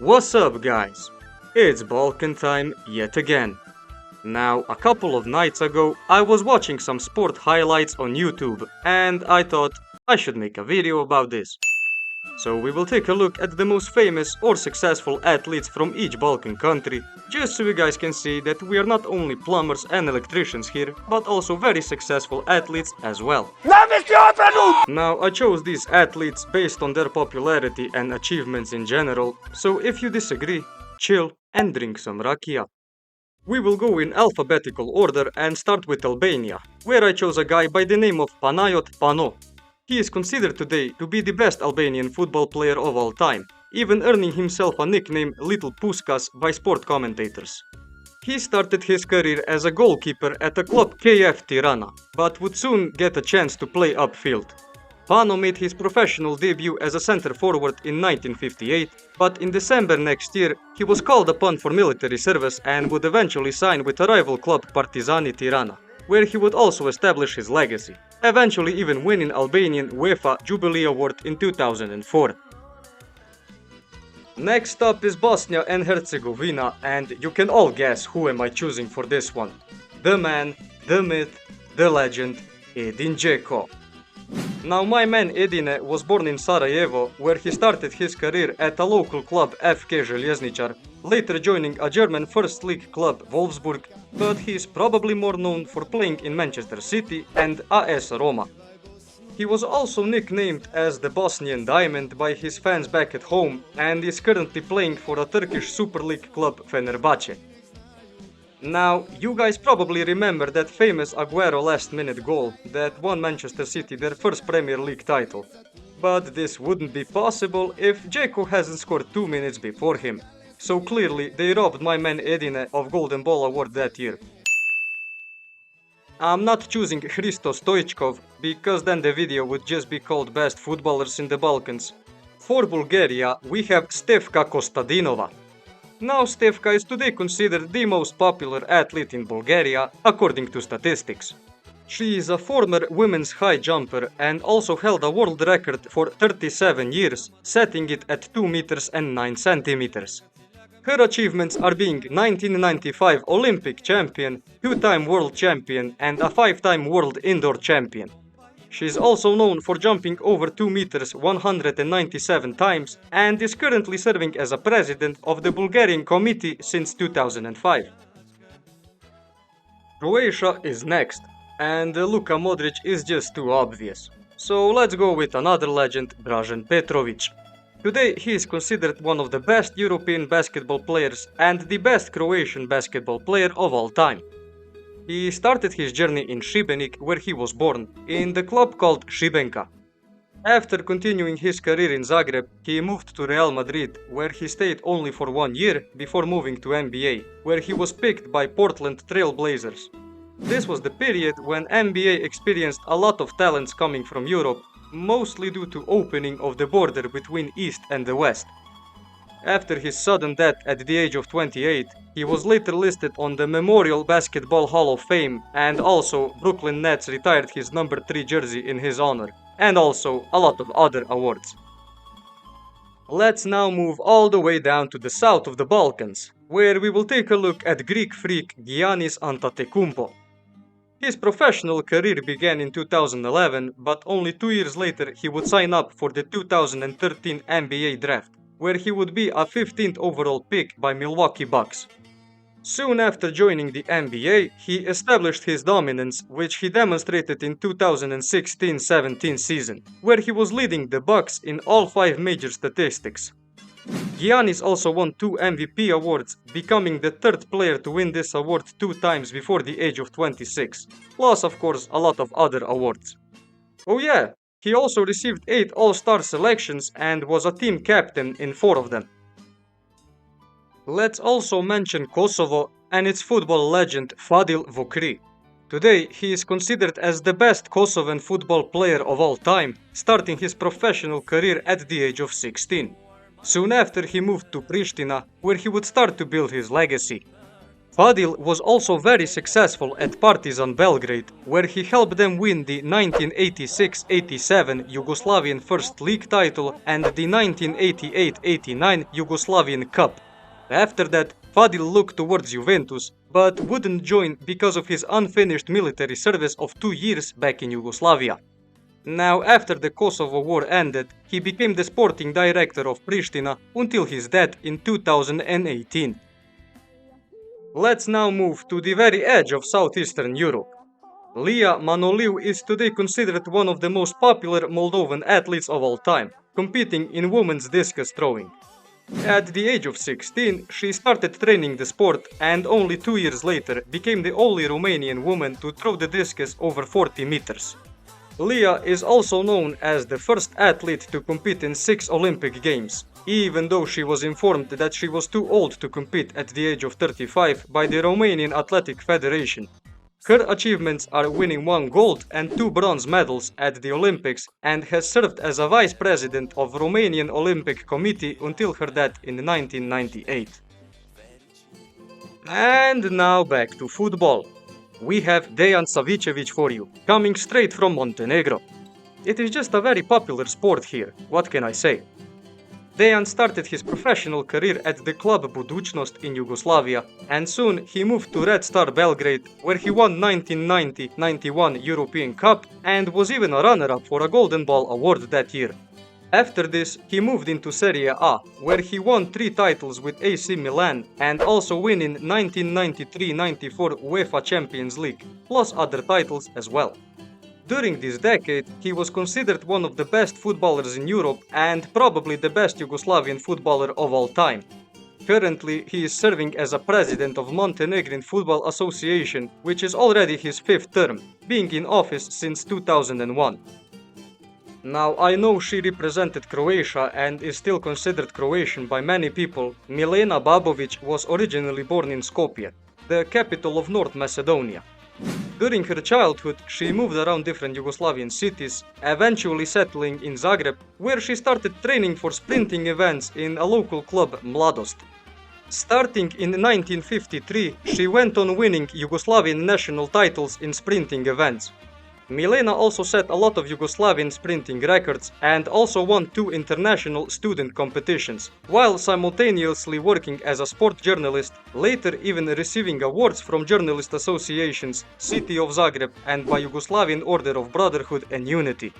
What's up, guys? It's Balkan time yet again. Now, a couple of nights ago, I was watching some sport highlights on YouTube, and I thought I should make a video about this. So we will take a look at the most famous or successful athletes from each Balkan country, just so you guys can see that we are not only plumbers and electricians here, but also very successful athletes as well. Now, I chose these athletes based on their popularity and achievements in general, so if you disagree, chill and drink some rakia. We will go in alphabetical order and start with Albania, where I chose a guy by the name of Panayot Pano. He is considered today to be the best Albanian football player of all time, even earning himself a nickname Little Puskas by sport commentators. He started his career as a goalkeeper at the club KF Tirana, but would soon get a chance to play upfield. Pano made his professional debut as a centre forward in 1958, but in December next year he was called upon for military service and would eventually sign with a rival club Partizani Tirana, where he would also establish his legacy, eventually even winning Albanian UEFA Jubilee Award in 2004. Next up is Bosnia and Herzegovina, and you can all guess who am I choosing for this one. The man, the myth, the legend, Edin Dzeko. Now, my man Edine was born in Sarajevo, where he started his career at a local club FK Željezničar, later joining a German First League club Wolfsburg, but he is probably more known for playing in Manchester City and AS Roma. He was also nicknamed as the Bosnian Diamond by his fans back at home and is currently playing for a Turkish Super League club Fenerbahce. Now, you guys probably remember that famous Aguero last-minute goal that won Manchester City their first Premier League title. But this wouldn't be possible if Dzeko hasn't scored 2 minutes before him. So clearly, they robbed my man Edine of Golden Ball award that year. I'm not choosing Hristo Stoichkov, because then the video would just be called Best Footballers in the Balkans. For Bulgaria, we have Stefka Kostadinova. Now, Stefka is today considered the most popular athlete in Bulgaria, according to statistics. She is a former women's high jumper and also held a world record for 37 years, setting it at 2 meters and 9 centimeters. Her achievements are being 1995 Olympic champion, 2-time world champion and a 5-time world indoor champion. She is also known for jumping over 2 meters 197 times and is currently serving as a president of the Bulgarian committee since 2005. Croatia is next, and Luka Modric is just too obvious. So let's go with another legend, Dražen Petrović. Today he is considered one of the best European basketball players and the best Croatian basketball player of all time. He started his journey in Šibenik, where he was born, in the club called Šibenka. After continuing his career in Zagreb, he moved to Real Madrid, where he stayed only for 1 year before moving to NBA, where he was picked by Portland Trail Blazers. This was the period when NBA experienced a lot of talents coming from Europe, mostly due to opening of the border between East and the West. After his sudden death at the age of 28, he was later listed on the Memorial Basketball Hall of Fame, and also Brooklyn Nets retired his number 3 jersey in his honor, and also a lot of other awards. Let's now move all the way down to the south of the Balkans, where we will take a look at Greek freak Giannis Antetokounmpo. His professional career began in 2011, but only 2 years later he would sign up for the 2013 NBA draft, where he would be a 15th overall pick by Milwaukee Bucks. Soon after joining the NBA, he established his dominance, which he demonstrated in 2016-17 season, where he was leading the Bucks in all 5 major statistics. Giannis also won 2 MVP awards, becoming the 3rd player to win this award 2 times before the age of 26, plus of course a lot of other awards. Oh yeah, he also received 8 All-Star selections and was a team captain in 4 of them. Let's also mention Kosovo and its football legend Fadil Vukri. Today he is considered as the best Kosovan football player of all time, starting his professional career at the age of 16. Soon after he moved to Pristina, where he would start to build his legacy. Fadil was also very successful at Partizan Belgrade, where he helped them win the 1986-87 Yugoslavian First League title and the 1988-89 Yugoslavian Cup. After that, Fadil looked towards Juventus, but wouldn't join because of his unfinished military service of 2 years back in Yugoslavia. Now, after the Kosovo War ended, he became the sporting director of Pristina until his death in 2018. Let's now move to the very edge of southeastern Europe. Lia Manoliu is today considered one of the most popular Moldovan athletes of all time, competing in women's discus throwing. At the age of 16, she started training the sport and only 2 years later became the only Romanian woman to throw the discus over 40 meters. Lia is also known as the first athlete to compete in 6 Olympic Games, even though she was informed that she was too old to compete at the age of 35 by the Romanian Athletic Federation. Her achievements are winning 1 gold and 2 bronze medals at the Olympics and has served as a vice president of Romanian Olympic Committee until her death in 1998. And now back to football. We have Dejan Savicevic for you, coming straight from Montenegro. It is just a very popular sport here, what can I say? Dejan started his professional career at the club Budućnost in Yugoslavia, and soon he moved to Red Star Belgrade, where he won 1990-91 European Cup and was even a runner-up for a Golden Ball award that year. After this, he moved into Serie A, where he won 3 titles with AC Milan and also winning 1993-94 UEFA Champions League, plus other titles as well. During this decade, he was considered one of the best footballers in Europe and probably the best Yugoslavian footballer of all time. Currently, he is serving as a president of Montenegrin Football Association, which is already his 5th term, being in office since 2001. Now, I know she represented Croatia and is still considered Croatian by many people. Milena Babovic was originally born in Skopje, the capital of North Macedonia. During her childhood, she moved around different Yugoslavian cities, eventually settling in Zagreb, where she started training for sprinting events in a local club, Mladost. Starting in 1953, she went on winning Yugoslavian national titles in sprinting events. Milena also set a lot of Yugoslavian sprinting records and also won 2 international student competitions, while simultaneously working as a sport journalist, later even receiving awards from journalist associations, City of Zagreb and by Yugoslavian Order of Brotherhood and Unity.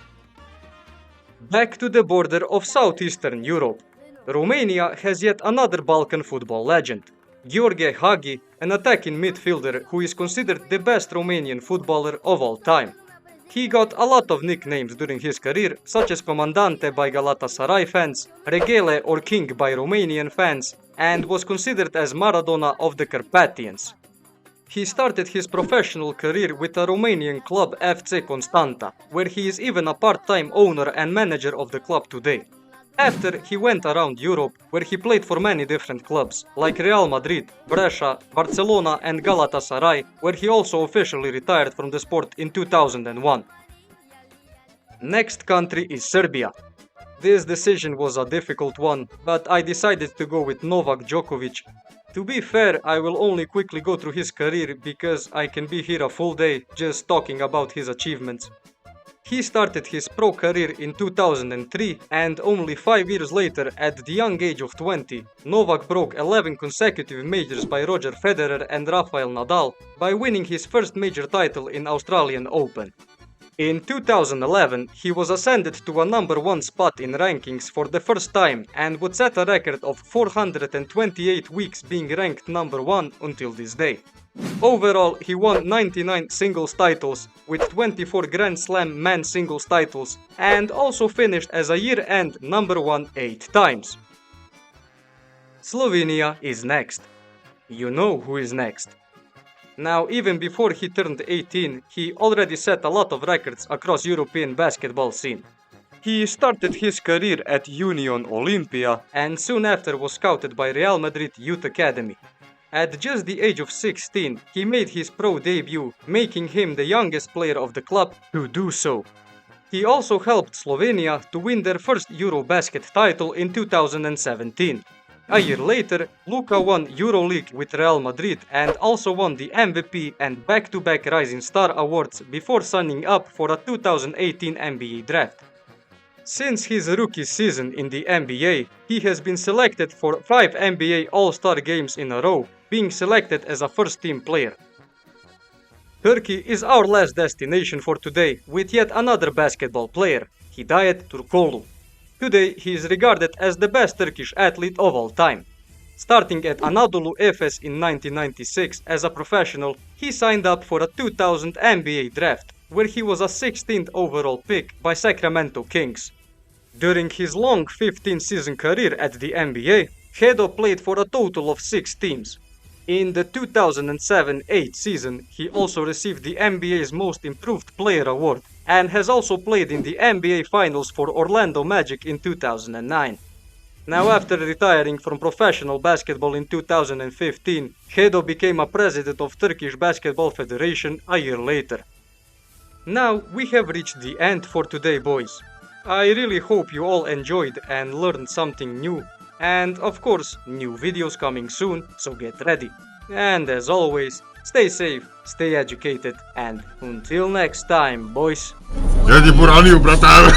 Back to the border of southeastern Europe. Romania has yet another Balkan football legend, Gheorghe Hagi, an attacking midfielder who is considered the best Romanian footballer of all time. He got a lot of nicknames during his career, such as Comandante by Galatasaray fans, Regele or King by Romanian fans, and was considered as Maradona of the Carpathians. He started his professional career with a Romanian club FC Constanta, where he is even a part-time owner and manager of the club today. After, he went around Europe, where he played for many different clubs, like Real Madrid, Brescia, Barcelona and Galatasaray, where he also officially retired from the sport in 2001. Next country is Serbia. This decision was a difficult one, but I decided to go with Novak Djokovic. To be fair, I will only quickly go through his career because I can be here a full day just talking about his achievements. He started his pro career in 2003 and only 5 years later, at the young age of 20, Novak broke 11 consecutive majors by Roger Federer and Rafael Nadal by winning his first major title in Australian Open. In 2011, he was ascended to a number 1 spot in rankings for the first time and would set a record of 428 weeks being ranked number 1 until this day. Overall, he won 99 singles titles, with 24 Grand Slam men's singles titles, and also finished as a year-end number 1 8 times. Slovenia is next. You know who is next. Now, even before he turned 18, he already set a lot of records across European basketball scene. He started his career at Union Olimpija and soon after was scouted by Real Madrid Youth Academy. At just the age of 16, he made his pro debut, making him the youngest player of the club to do so. He also helped Slovenia to win their first Eurobasket title in 2017. A year later, Luka won EuroLeague with Real Madrid and also won the MVP and back-to-back Rising Star awards before signing up for a 2018 NBA draft. Since his rookie season in the NBA, he has been selected for 5 NBA All-Star games in a row, being selected as a first-team player. Turkey is our last destination for today, with yet another basketball player, Hidayet Turkoglu. Today, he is regarded as the best Turkish athlete of all time. Starting at Anadolu Efes in 1996 as a professional, he signed up for a 2000 NBA draft, where he was a 16th overall pick by Sacramento Kings. During his long 15-season career at the NBA, Hedo played for a total of 6 teams. In the 2007-8 season, he also received the NBA's Most Improved Player award and has also played in the NBA Finals for Orlando Magic in 2009. Now, after retiring from professional basketball in 2015, Hedo became a president of Turkish Basketball Federation a year later. Now, we have reached the end for today, boys. I really hope you all enjoyed and learned something new. And of course, new videos coming soon, so get ready. And as always, stay safe, stay educated, and until next time, boys. Я не бураню, братан.